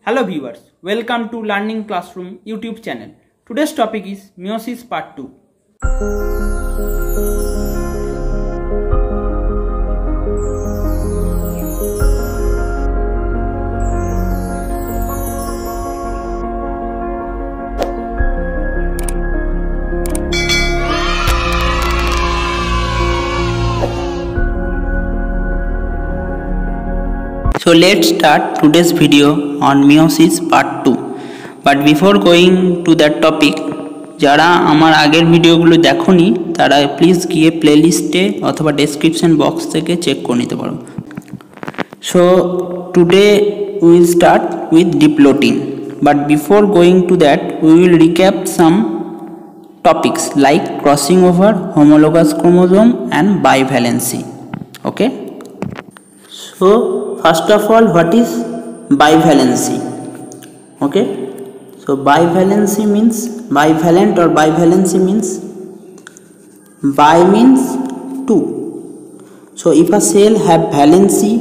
Hello viewers, welcome to Learning Classroom YouTube channel. Today's topic is Meiosis Part 2. So let's start today's video on meiosis part 2. But before going to that topic, যারা আমার আগের ভিডিওগুলো দেখোনি তারা please গিয়ে প্লেলিস্টে অথবা description box থেকে চেক করে নিতে পারো। So today we will start with diplotin. But before going to that, we will recap some topics like crossing over, homologous chromosome and bivalency. Okay? So first of all, what is bivalency? Okay, so bivalency means bivalent or bivalency means bi means 2. So if a cell have valency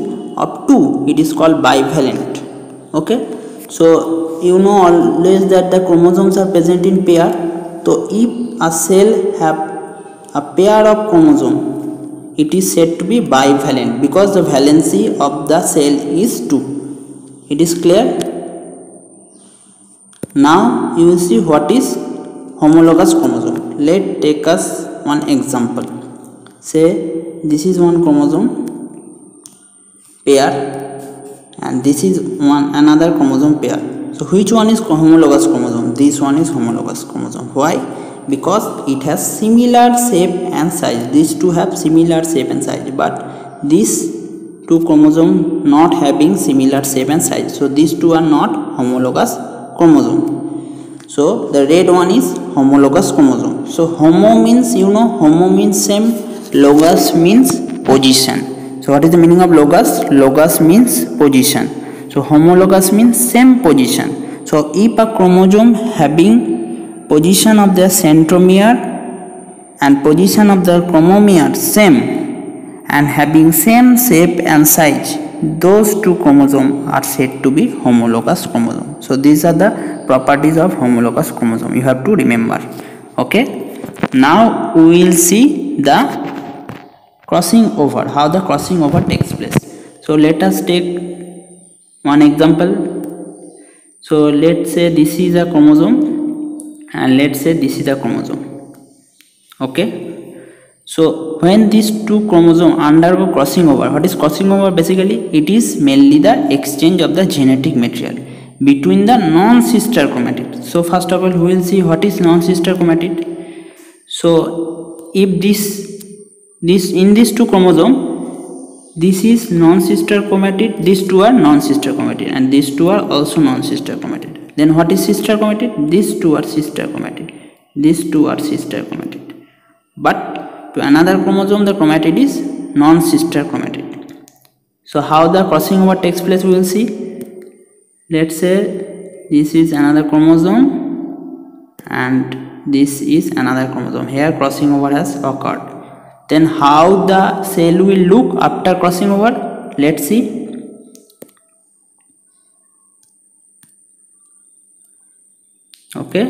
of 2, it is called bivalent. Okay, so you know always that the chromosomes are present in pair. So if a cell have a pair of chromosome, it is said to be bivalent because the valency of the cell is 2. It is clear? Now you will see what is homologous chromosome. Let's take us one example. Say this is one chromosome pair and this is another chromosome pair. So which one is homologous chromosome? This one is homologous chromosome. Why? Because it has similar shape and size. These two have similar shape and size, but these two chromosomes not having similar shape and size. So these two are not homologous chromosome. So the red one is homologous chromosome. So homo means, you know, homo means same, logos means position. So what is the meaning of logos? Logos means position. So homologous means same position. So if a chromosome having position of the centromere and position of the chromomere same and having same shape and size, those two chromosomes are said to be homologous chromosome. So these are the properties of homologous chromosome, you have to remember. Okay, now we will see the crossing over, how the crossing over takes place. So let us take one example. So let's say this is a chromosome and let's say this is a chromosome. Okay, so when these two chromosomes undergo crossing over, what is crossing over? Basically it is mainly the exchange of the genetic material between the non-sister chromatid. So first of all we will see what is non-sister chromatid. So if this in these two chromosomes, this is non-sister chromatid, these two are non-sister chromatid, and these two are also non-sister chromatid. Then what is sister chromatid? These two are sister chromatid, these two are sister chromatid, but to another chromosome the chromatid is non-sister chromatid. So how the crossing over takes place we will see. Let's say this is another chromosome and this is another chromosome. Here crossing over has occurred. Then how the cell will look after crossing over? Let's see. Okay,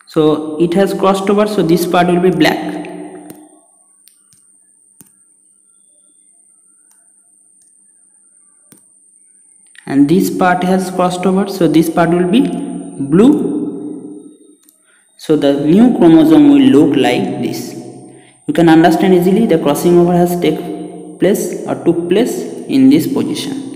so it has crossed over, so this part will be black. And this part has crossed over, so this part will be blue. So the new chromosome will look like this. You can understand easily the crossing over has taken place or took place in this position.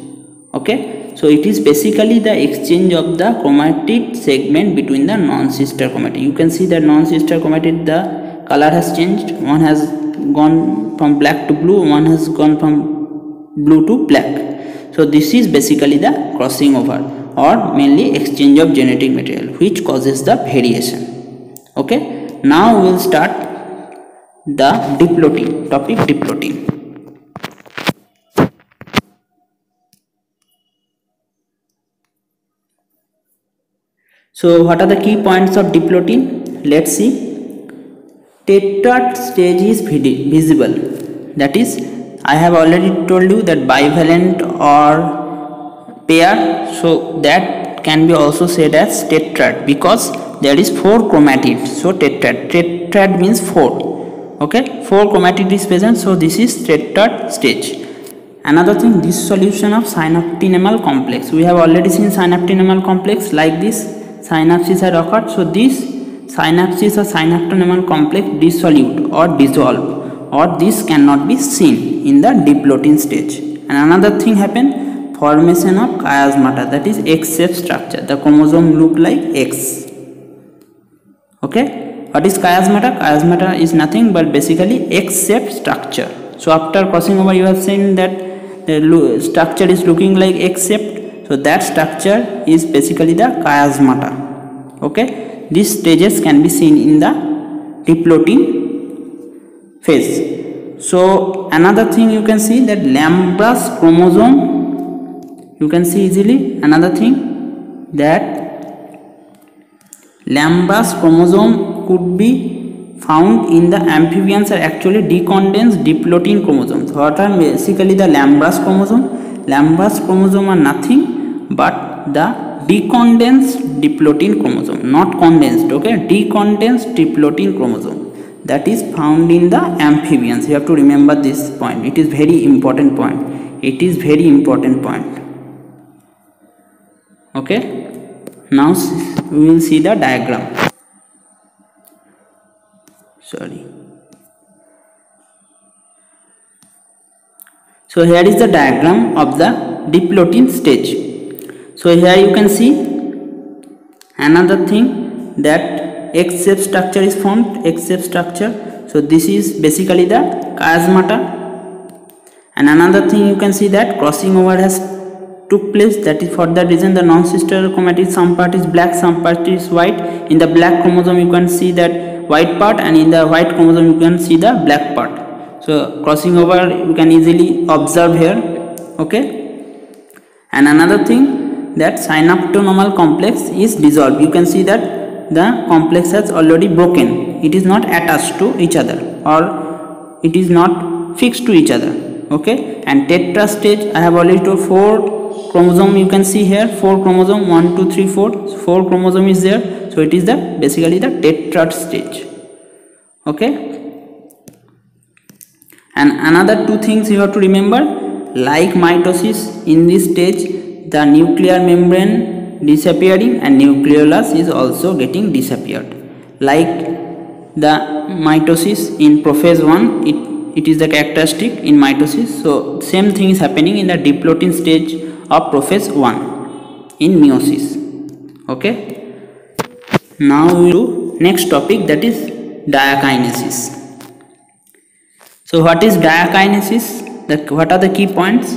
Okay, so it is basically the exchange of the chromatid segment between the non-sister chromatid. You can see that non-sister chromatid, the color has changed. One has gone from black to blue, one has gone from blue to black. So this is basically the crossing over or mainly exchange of genetic material which causes the variation. Okay, now we will start the diplotin topic. Diplotin. So what are the key points of diplotin? Let's see. Tetrad stage is visible. That is, I have already told you that bivalent or pair, so that can be also said as tetrad because there is 4 chromatids. So tetrad means 4. Okay, 4 chromatids is present, so this is tetrad stage. Another thing, dissolution of synaptonemal complex. We have already seen synaptonemal complex like this. Synapses had occurred, so this synapses or synaptonemal complex dissolute or dissolve, or this cannot be seen in the diplotin stage. And another thing happened, formation of chiasmata, that is X-shaped structure. The chromosome look like X. Okay, what is chiasmata? Chiasmata is nothing but basically X-shaped structure. So after crossing over, you have seen that the structure is looking like X-shaped. So that structure is basically the chiasmata. Okay, these stages can be seen in the diplotin phase. So another thing you can see that Lambrus chromosome, you can see easily. Another thing that Lambrus chromosome could be found in the amphibians are actually decondensed diplotin chromosomes. What are basically the Lambrus chromosome? Lambrus chromosome are nothing but the decondensed diplotin chromosome, not condensed. Okay, decondensed diplotin chromosome that is found in the amphibians. You have to remember this point. It is very important point. It is very important point. Okay, now we will see the diagram. Sorry. So here is the diagram of the diplotin stage. So here you can see another thing that X-shaped structure is formed, X-shaped structure. So this is basically the chiasmata. And another thing you can see that crossing over has took place, that is for that reason the non-sister chromatid, some part is black, some part is white. In the black chromosome you can see that white part, and in the white chromosome you can see the black part. So crossing over you can easily observe here. Okay, and another thing that synaptonemal complex is dissolved. You can see that the complex has already broken. It is not attached to each other, or it is not fixed to each other. Okay, and tetra stage I have already told 4 chromosome. You can see here 4 chromosome, 1 2 3 4, 4 chromosome is there. So it is the basically the tetrad stage. Okay, and another 2 things you have to remember, like mitosis, in this stage the nuclear membrane disappearing and nucleolus is also getting disappeared. Like the mitosis in prophase 1, it is the characteristic in mitosis. So same thing is happening in the diplotin stage of prophase 1 in meiosis. Okay, now we do next topic, that is diakinesis. So what is diakinesis? What are the key points?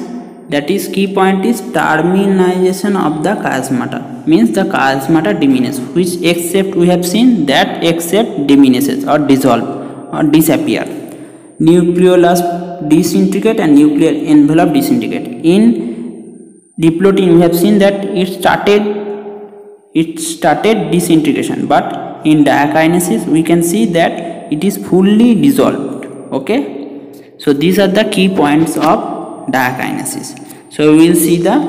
That is, key point is terminization of the chiasmata, means the chiasmata diminishes. Which X-shape we have seen, that X-shape diminishes or dissolve or disappear. Nucleolus disintegrate and nuclear envelope disintegrate. In diplotin we have seen that it started disintegration, but in diakinesis we can see that it is fully dissolved. Okay, so these are the key points of diakinesis. So we will see the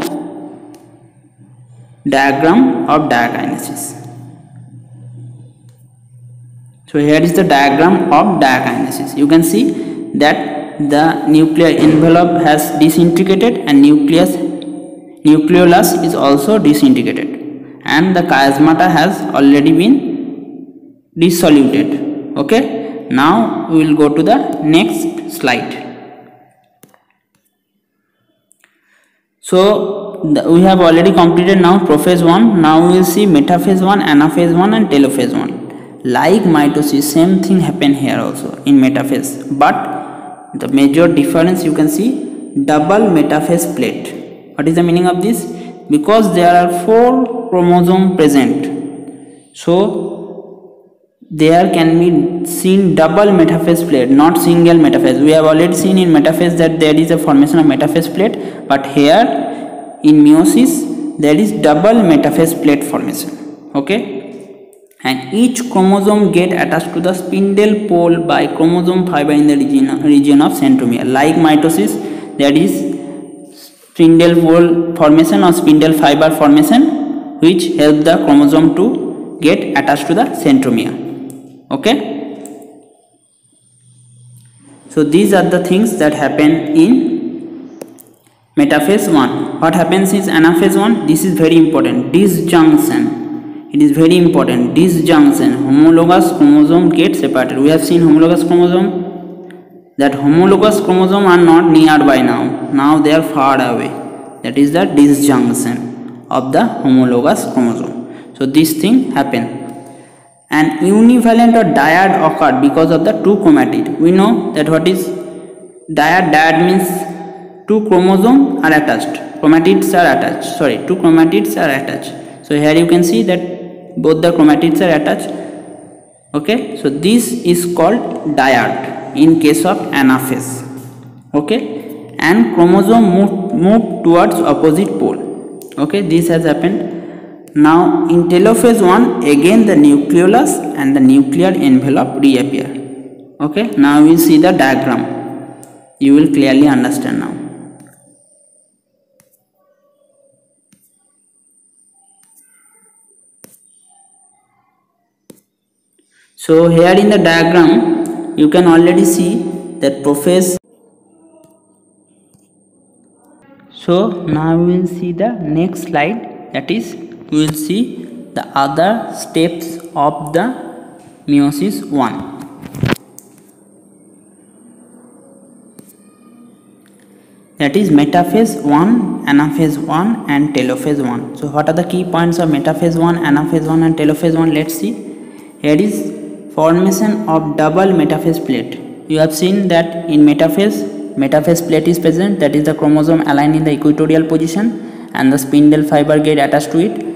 diagram of diakinesis. So here is the diagram of diakinesis. You can see that the nuclear envelope has disintegrated and nucleolus is also disintegrated, and the chiasmata has already been dissoluted. Okay, now we will go to the next slide. So we have already completed now prophase 1. Now we will see metaphase 1, anaphase 1 and telophase 1. Like mitosis, same thing happen here also in metaphase, but the major difference you can see, double metaphase plate. What is the meaning of this? Because there are 4 chromosomes present, so there can be seen double metaphase plate, not single metaphase. We have already seen in metaphase that there is a formation of metaphase plate, but here in meiosis there is double metaphase plate formation. Okay, and each chromosome get attached to the spindle pole by chromosome fiber in the region of centromere. Like mitosis, there is spindle pole formation or spindle fiber formation, which help the chromosome to get attached to the centromere. Okay, so these are the things that happen in metaphase 1. What happens is anaphase 1, this is very important, disjunction. It is very important, disjunction. Homologous chromosome get separated. We have seen homologous chromosome, that homologous chromosome are not nearby now they are far away. That is the disjunction of the homologous chromosome. So this thing happen. An univalent or dyad occurred because of the two chromatid. We know that what is dyad? Dyad means two chromosomes are attached, chromatids are attached, two chromatids are attached. So here you can see that both the chromatids are attached. Okay, so this is called dyad in case of anaphase. Okay, and chromosome move towards opposite pole. Okay, this has happened. Now in telophase 1, again the nucleolus and the nuclear envelope reappear. Okay, now we see the diagram, you will clearly understand now. So here in the diagram you can already see that prophase. So now we will see the next slide, that is we will see the other steps of the meiosis 1. That is metaphase 1, anaphase 1 and telophase 1. So what are the key points of metaphase 1, anaphase 1 and telophase 1? Let's see. Here is formation of double metaphase plate. You have seen that in metaphase plate is present, that is the chromosome aligned in the equatorial position and the spindle fiber get attached to it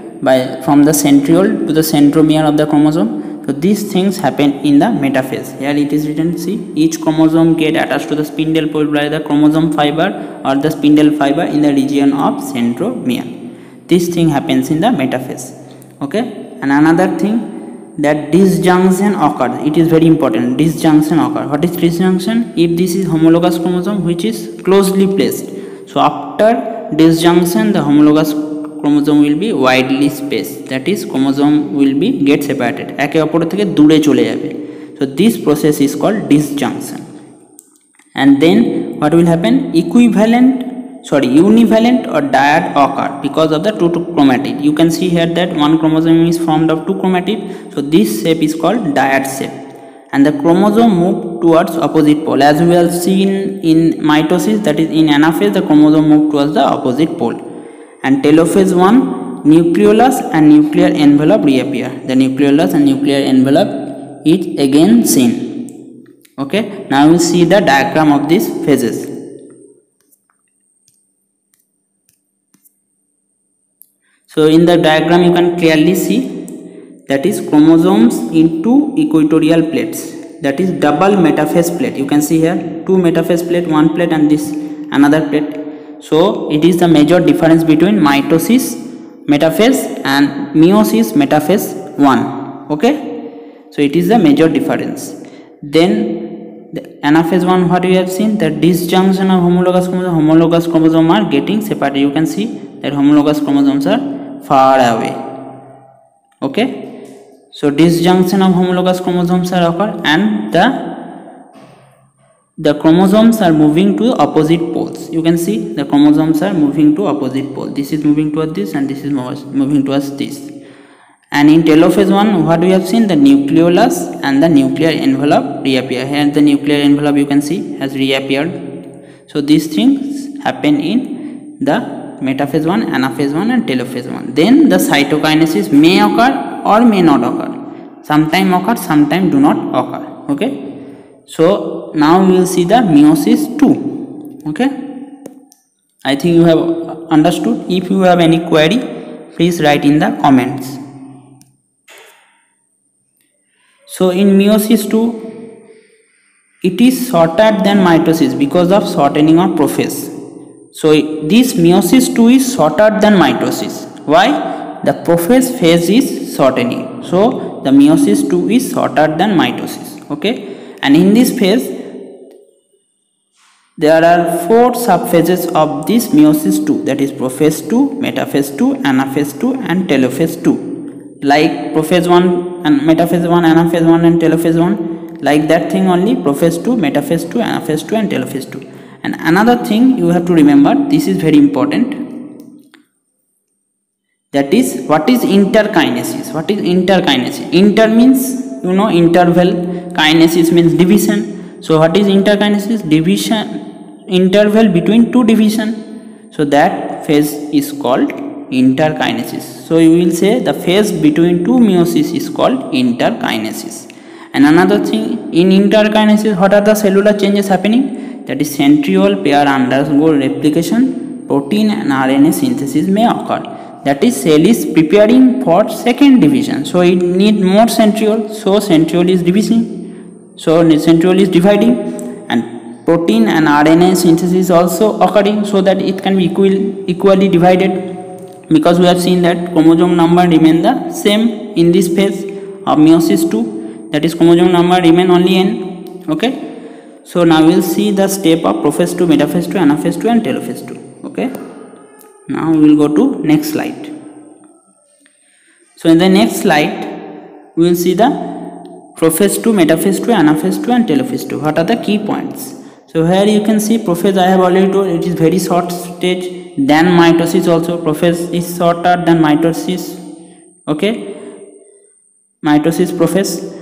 from the centriole to the centromere of the chromosome. So these things happen in the metaphase. Here it is written, see, each chromosome get attached to the spindle pole by the chromosome fiber or the spindle fiber in the region of centromere. This thing happens in the metaphase. Okay, and another thing, that disjunction occurs. It is very important, disjunction occurs. What is disjunction? If this is homologous chromosome which is closely placed, so after disjunction the homologous chromosome will be widely spaced, that is chromosome will be get separated, একে অপর থেকে দূরে চলে যাবে. So this process is called disjunction. And then what will happen? Univalent or dyad occur because of the two chromatid. You can see here that one chromosome is formed of two chromatid, so this shape is called dyad shape, and the chromosome move towards opposite pole. As we have seen in mitosis, that is in anaphase, the chromosome move towards the opposite pole. And telophase 1, nucleolus and nuclear envelope reappear. The nucleolus and nuclear envelope is again seen. Okay, now we see the diagram of these phases. So in the diagram you can clearly see that is chromosomes in two equatorial plates, that is double metaphase plate. You can see here two metaphase plate, one plate and this another plate. So it is the major difference between mitosis metaphase and meiosis metaphase 1. Okay, so it is the major difference. Then the anaphase 1, what we have seen, the disjunction of homologous chromosome are getting separated. You can see that homologous chromosomes are far away. Okay, so disjunction of homologous chromosomes are occur and the chromosomes are moving to opposite poles. You can see the chromosomes are moving to opposite pole. This is moving towards this and this is moving towards this. And in telophase 1, what we have seen, the nucleolus and the nuclear envelope reappear. Here the nuclear envelope you can see has reappeared. So these things happen in the metaphase 1, anaphase 1 and telophase 1. Then the cytokinesis may occur or may not occur. Sometime occur, sometime do not occur. Okay, so now we will see the meiosis 2. Okay, I think you have understood. If you have any query, please write in the comments. So in meiosis 2, it is shorter than mitosis because of shortening of prophase. So this meiosis 2 is shorter than mitosis. Why? The prophase phase is shortening. So the meiosis 2 is shorter than mitosis. Okay, and in this phase there are 4 subphases of this meiosis 2, that is prophase 2, metaphase 2, anaphase 2 and telophase 2. Like prophase 1 and metaphase 1, anaphase 1 and telophase 1, like that thing only, prophase 2, metaphase 2, anaphase 2 and telophase 2. And another thing you have to remember, this is very important, that is what is interkinesis. What is interkinesis? Inter means you know interval, kinesis means division. So what is interkinesis? Division, interval between two division. So that phase is called interkinesis. So you will say the phase between two meiosis is called interkinesis. And another thing, in interkinesis, what are the cellular changes happening? That is centriole pair undergo replication, protein and RNA synthesis may occur. That is, cell is preparing for second division, so it need more centriole, so centriole is dividing, so centriole is dividing, and protein and RNA synthesis also occurring, so that it can be equally divided, because we have seen that chromosome number remain the same in this phase of meiosis 2, that is chromosome number remain only n. Okay, so now we will see the step of prophase 2, metaphase 2, anaphase 2 and telophase 2. Okay, now we will go to next slide. So in the next slide we will see the prophase 2, metaphase 2, anaphase 2 and telophase 2. What are the key points? So here you can see prophase, I have already told, it is very short stage than mitosis also. Prophase is shorter than mitosis. Okay, mitosis, prophase.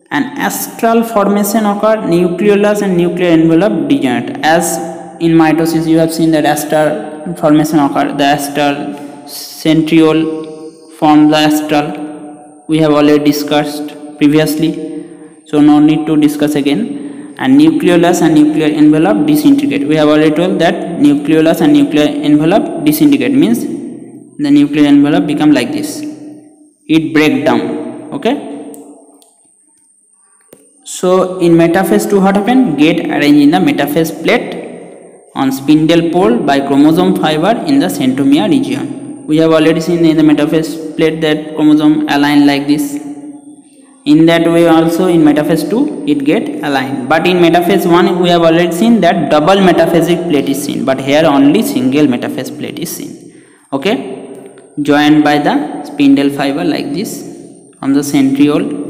And astral formation occur, nucleolus and nuclear envelope degenerate. As in mitosis you have seen that astral formation occur, the astral centriole form the astral, we have already discussed previously, so no need to discuss again. And nucleolus and nuclear envelope disintegrate, we have already told that nucleolus and nuclear envelope disintegrate means the nuclear envelope become like this, it break down. Okay, so in metaphase 2 what happened? Get arranged in the metaphase plate on spindle pole by chromosome fiber in the centromere region. We have already seen in the metaphase plate that chromosome align like this. In that way also in metaphase 2 it get aligned. But in metaphase 1 we have already seen that double metaphasic plate is seen. But here only single metaphase plate is seen. Okay, joined by the spindle fiber like this on the centriole.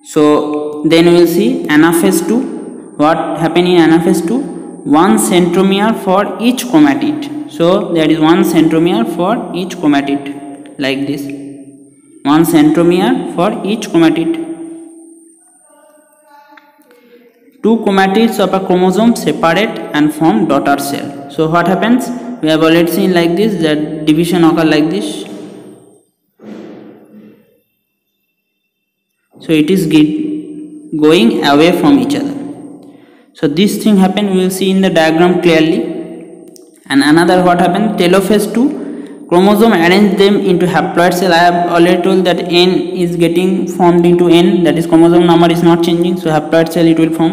So then we will see anaphase 2. What happened in anaphase 2? One centromere for each chromatid. So there is one centromere for each chromatid like this. One centromere for each chromatid. Two chromatids of a chromosome separate and form daughter cell. So what happens? We have already seen like this, that division occur like this. So it is going away from each other. So this thing happen, we will see in the diagram clearly. And another what happened? Telophase 2, chromosome arrange them into haploid cell. I have already told that N is getting formed into N, that is chromosome number is not changing, so haploid cell it will form.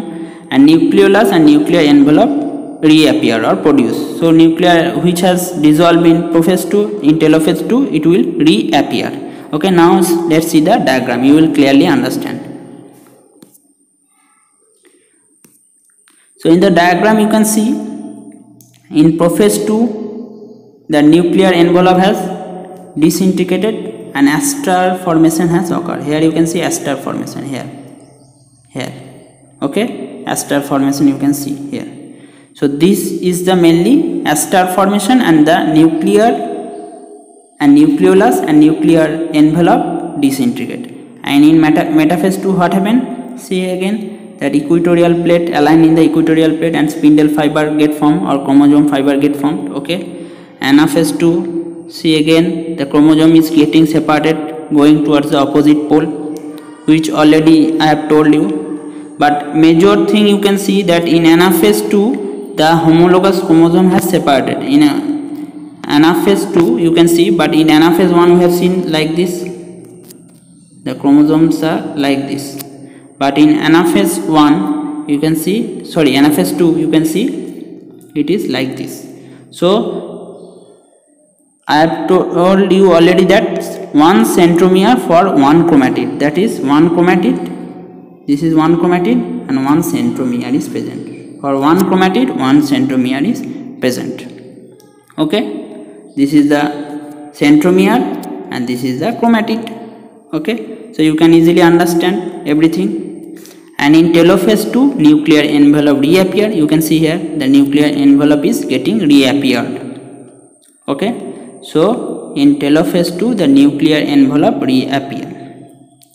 And nucleolus and nuclear envelope reappear or produce. So nuclear which has dissolved in prophase 2, in telophase 2 it will reappear. Okay, now let's see the diagram, you will clearly understand. So in the diagram you can see in prophase 2 the nuclear envelope has disintegrated and astral formation has occurred. Here you can see astral formation here. Okay, astral formation you can see here. So this is the mainly astral formation, and the nuclear and nucleolus and nuclear envelope disintegrate. And in metaphase 2 what happened? See again that equatorial plate align in the equatorial plate and spindle fiber get formed or chromosome fiber get formed. Okay, anaphase 2, see again the chromosome is getting separated going towards the opposite pole, which already I have told you. But major thing you can see that in anaphase 2 the homologous chromosome has separated. In anaphase 2 you can see, but in anaphase 1 we have seen like this, the chromosomes are like this. But in anaphase 1 you can see, sorry, anaphase 2 you can see it is like this. So I have told you already that one centromere for one chromatid, that is one chromatid, this is one chromatid and one centromere is present. For one chromatid, one centromere is present. Okay, this is the centromere and this is the chromatid. Okay, so you can easily understand everything. And in telophase 2, nuclear envelope reappear. You can see here the nuclear envelope is getting reappeared. Okay, so in telophase 2 the nuclear envelope reappear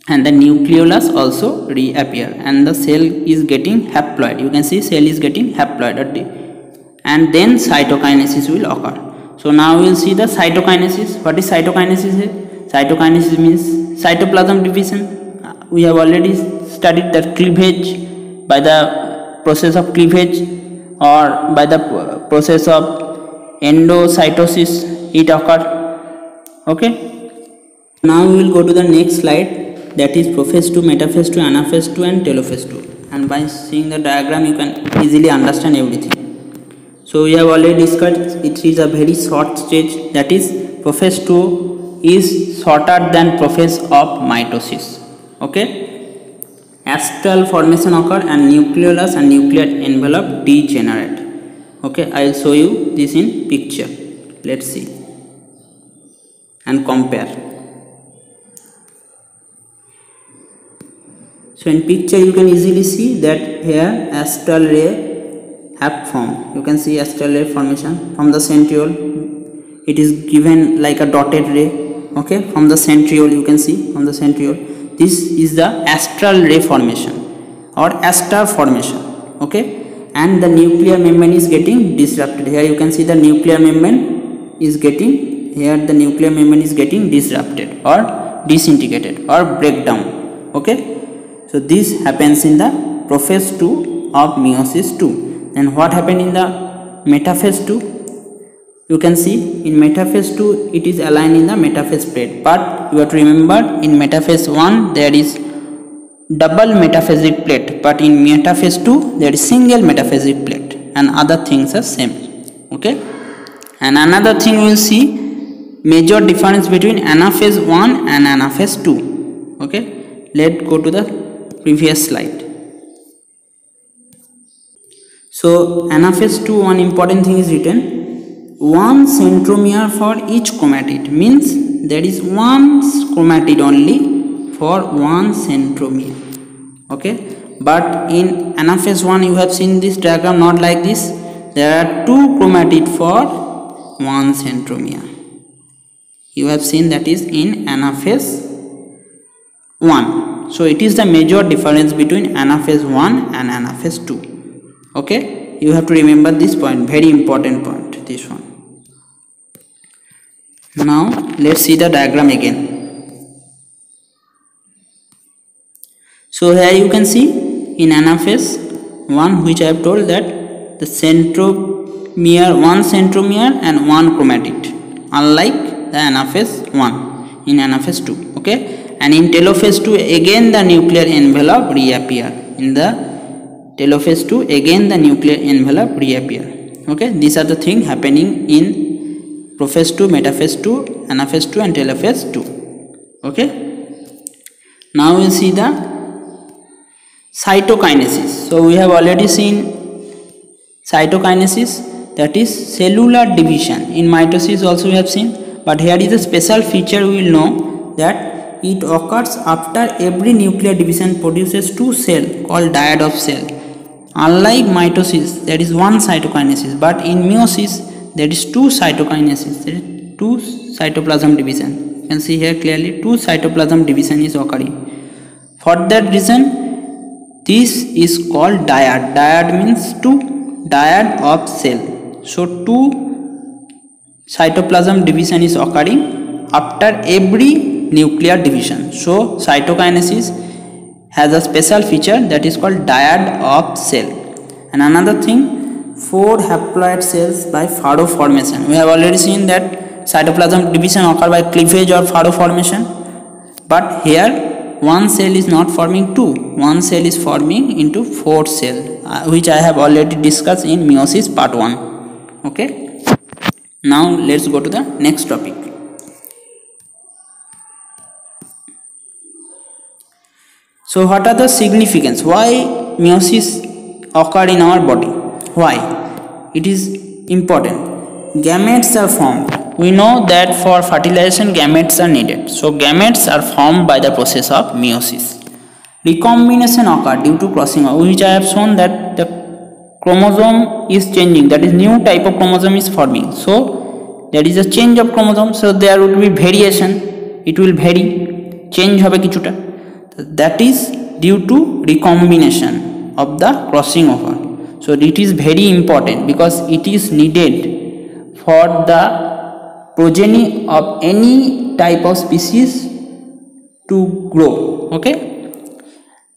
and the nucleolus also reappear and the cell is getting haploid. You can see cell is getting haploid and then cytokinesis will occur. So now we will see the cytokinesis. What is cytokinesis? Cytokinesis means cytoplasm division. We have already studied that cleavage, by the process of cleavage or by the process of endocytosis it occurs. Okay, now we will go to the next slide, that is prophase 2, metaphase 2, anaphase 2 and telophase 2, and by seeing the diagram you can easily understand everything. So we have already discussed it is a very short stage, that is prophase 2 is shorter than prophase of mitosis. Okay, astral formation occur and nucleolus and nuclear envelope degenerate. Okay, I will show you this in picture. Let's see and compare. So in picture you can easily see that here astral ray have formed. You can see astral ray formation from the centriole. It is given like a dotted ray. Okay, from the centriole you can see, from the centriole this is the astral ray formation or astar formation. Okay, and the nuclear membrane is getting disrupted. Here you can see the nuclear membrane is getting, here the nuclear membrane is getting disrupted or disintegrated or breakdown. Okay, so this happens in the prophase 2 of meiosis 2. And what happened in the metaphase 2? You can see in metaphase 2 it is aligned in the metaphase plate, but you have to remember in metaphase 1 there is double metaphasic plate, but in metaphase 2 there is single metaphasic plate and other things are same. Okay, and another thing we will see, major difference between anaphase 1 and anaphase 2. Okay, let's go to the previous slide. So anaphase 2, one important thing is written, one centromere for each chromatid, means there is one chromatid only for one centromere. Okay, but in anaphase 1 you have seen this diagram not like this, there are two chromatid for one centromere. You have seen that is in anaphase 1. So it is the major difference between anaphase 1 and anaphase 2. Okay, you have to remember this point, very important point, this one. Now let's see the diagram again. So here you can see in anaphase 1, which I have told that the centromere, one centromere and one chromatid, unlike the anaphase 1 in anaphase 2. Okay, and in telophase 2 again the nuclear envelope reappear. In the telophase 2 again the nuclear envelope reappear. Okay, these are the things happening in prophase 2, metaphase 2, anaphase 2 and telophase 2. Okay, now we will see the cytokinesis. So we have already seen cytokinesis, that is cellular division. In mitosis also we have seen, but here is a special feature we will know, that it occurs after every nuclear division produces two cells called dyad of cell. Unlike mitosis there is one cytokinesis, but in meiosis there is two cytokinesis, there is two cytoplasm division. You can see here clearly two cytoplasm division is occurring. For that reason this is called dyad. Dyad means two, dyad of cell. So two cytoplasm division is occurring after every nuclear division. So cytokinesis has a special feature that is called dyad of cell. And another thing, 4 haploid cells by furrow formation. We have already seen that cytoplasm division occur by cleavage or furrow formation, but here one cell is not forming 2, one cell is forming into 4 cells, which I have already discussed in meiosis part 1. Okay, now let's go to the next topic. So what are the significance? Why meiosis occur in our body? Why? It is important. Gametes are formed. We know that for fertilization gametes are needed. So gametes are formed by the process of meiosis. Recombination occur due to crossing over, which I have shown that the chromosome is changing, that is new type of chromosome is forming. So there is a change of chromosome, so there will be variation, it will vary, change hobe kichuta. That is due to recombination of the crossing over. So it is very important because it is needed for the progeny of any type of species to grow. Okay,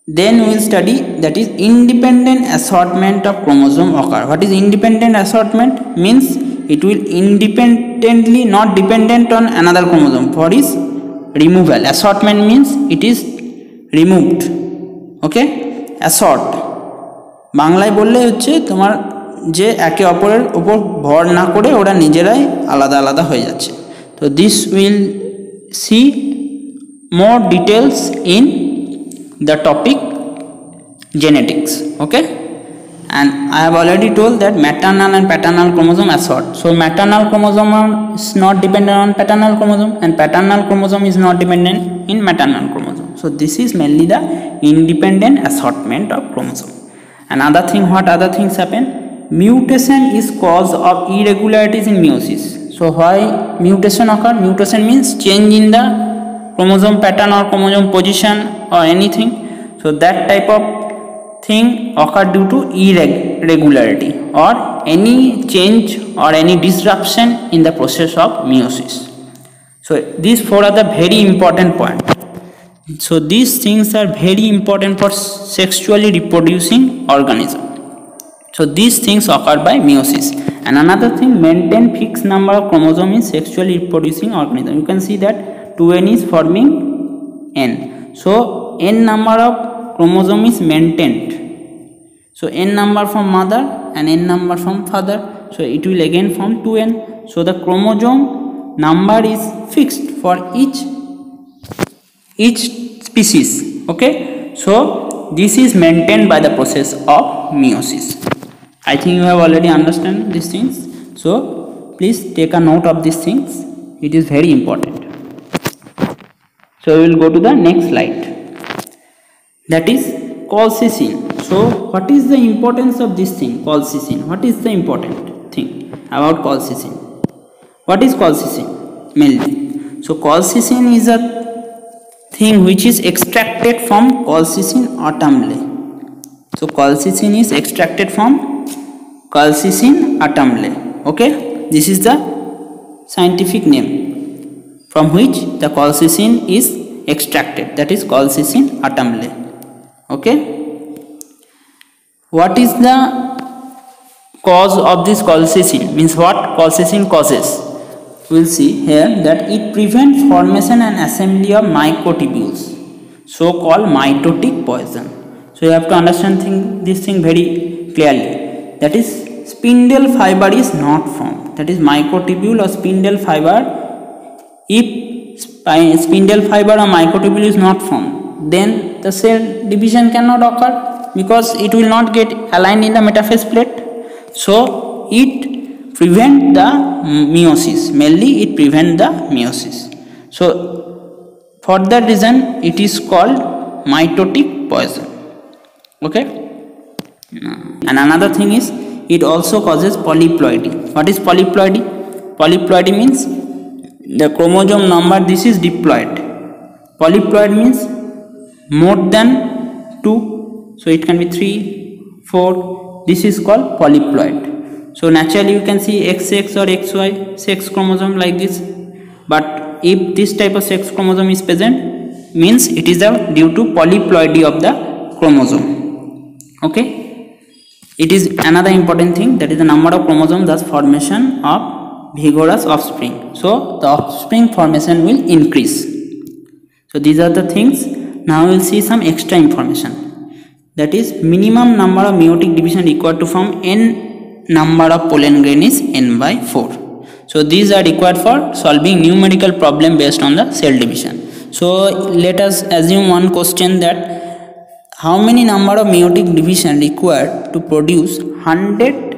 then we will study that is independent assortment of chromosome occur. What is independent assortment? Means it will independently, not dependent on another chromosome. For is removal. Assortment means it is removed. Okay, assort বাংলায় বললে হচ্ছে তোমার যে একে অপরের উপর ভর না করে ওরা নিজেরাই আলাদা আলাদা হয়ে যাচ্ছে। তো this will see more details in the topic genetics. Okay, and I have already told that maternal and paternal chromosome assort. So maternal chromosome is not dependent on paternal chromosome and paternal chromosome is not dependent in maternal chromosome. So this is mainly the independent assortment of chromosome. Another thing, what other things happen? Mutation is cause of irregularities in meiosis. So why mutation occur? Mutation means change in the chromosome pattern or chromosome position or anything. So that type of thing occur due to irregularity or any change or any disruption in the process of meiosis. So these four are the very important point. So these things are very important for sexually reproducing organism. So these things occur by meiosis. And another thing, maintain fixed number of chromosome in sexually reproducing organism. You can see that 2n is forming n. So n number of chromosome is maintained. So n number from mother and n number from father. So it will again form 2n. So the chromosome number is fixed for each species. Okay, so this is maintained by the process of meiosis. I think you have already understand these things. So please take a note of these things. It is very important. So we will go to the next slide. That is colchicine. So what is the importance of this thing, colchicine? What is the important thing about colchicine? What is colchicine mainly? So colchicine is a thing which is extracted from colchicine autumnale. So colchicine is extracted from colchicine autumnale. Okay, this is the scientific name from which the colchicine is extracted, that is colchicine autumnale. Okay, what is the cause of this colchicine? Means what colchicine causes? We will see here that it prevents formation and assembly of microtubules, so called mitotic poison. So you have to understand this thing very clearly. That is spindle fiber is not formed. That is microtubule or spindle fiber. If spindle fiber or microtubule is not formed, then the cell division cannot occur because it will not get aligned in the metaphase plate. So it prevent the meiosis. Mainly it prevent the meiosis. So for that reason it is called mitotic poison. Okay, and another thing is it also causes polyploidy. What is polyploidy? Polyploidy means the chromosome number, this is diploid. Polyploid means more than 2, so it can be 3, 4. This is called polyploid. So naturally you can see XX or XY sex chromosome like this, but if this type of sex chromosome is present, means it is due to polyploidy of the chromosome. Okay, it is another important thing, that is the number of chromosomes, thus formation of vigorous offspring. So the offspring formation will increase. So these are the things. Now we will see some extra information, that is minimum number of meiotic division required to form n number of pollen grain is n by 4. So these are required for solving numerical problem based on the cell division. So let us assume one question, that how many number of meiotic division required to produce 100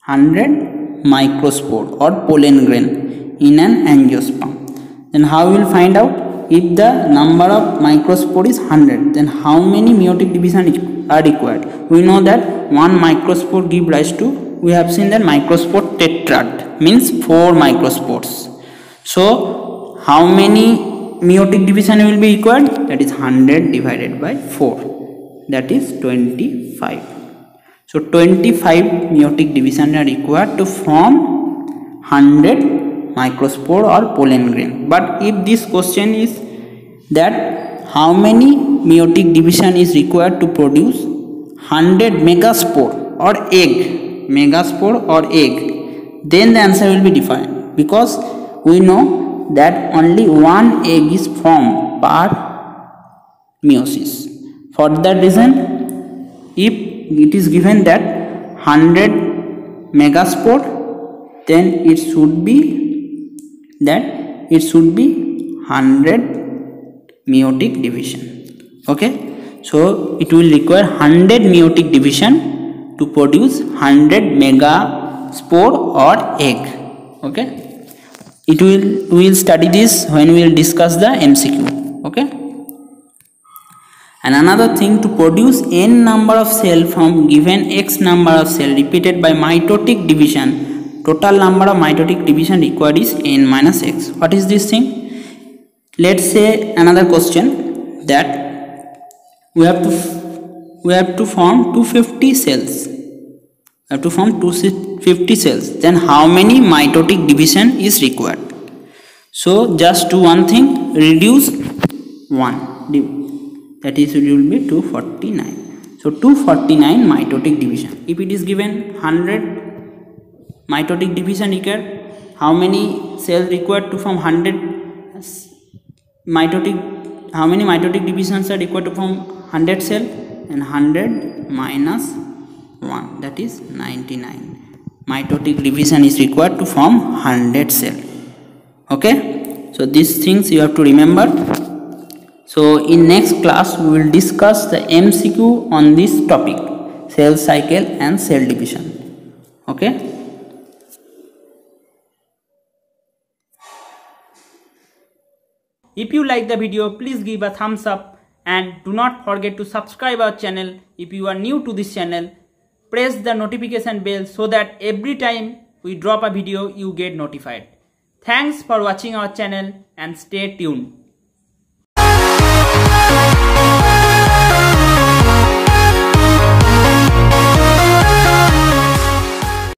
100 microspore or pollen grain in an angiosperm. Then how we will find out? If the number of microspore is 100, then how many meiotic division are required? We know that one microspore give rise to, we have seen that microspore tetrad means 4 microspores. So how many meiotic division will be required? That is 100 divided by 4, that is 25. So 25 meiotic division are required to form 100 microspore or pollen grain. But if this question is that how many meiotic division is required to produce 100 megaspore or egg, then the answer will be different, because we know that only one egg is formed per meiosis. For that reason, if it is given that 100 megaspore, then it should be 100 meiotic division. Okay, so it will require 100 meiotic division to produce 100 megaspore or egg. Okay, we will study this when we will discuss the MCQ. Okay, and another thing, to produce n number of cell from given x number of cell repeated by mitotic division, total number of mitotic division required is n minus x. What is this thing? Let's say another question, that we have to form 250 cells. Then how many mitotic division is required? So just do one thing, reduce 1, that is, it will be 249. So 249 mitotic division. If it is given 100 mitotic division required, how many cells required to form 100 mitotic? How many mitotic divisions are required to form 100 cell? And 100 minus 1, that is 99 mitotic division is required to form 100 cell. Okay, so these things you have to remember. So in next class we will discuss the MCQ on this topic, cell cycle and cell division. Okay, if you like the video, please give a thumbs up and do not forget to subscribe our channel. If you are new to this channel, press the notification bell so that every time we drop a video you get notified. Thanks for watching our channel and stay tuned.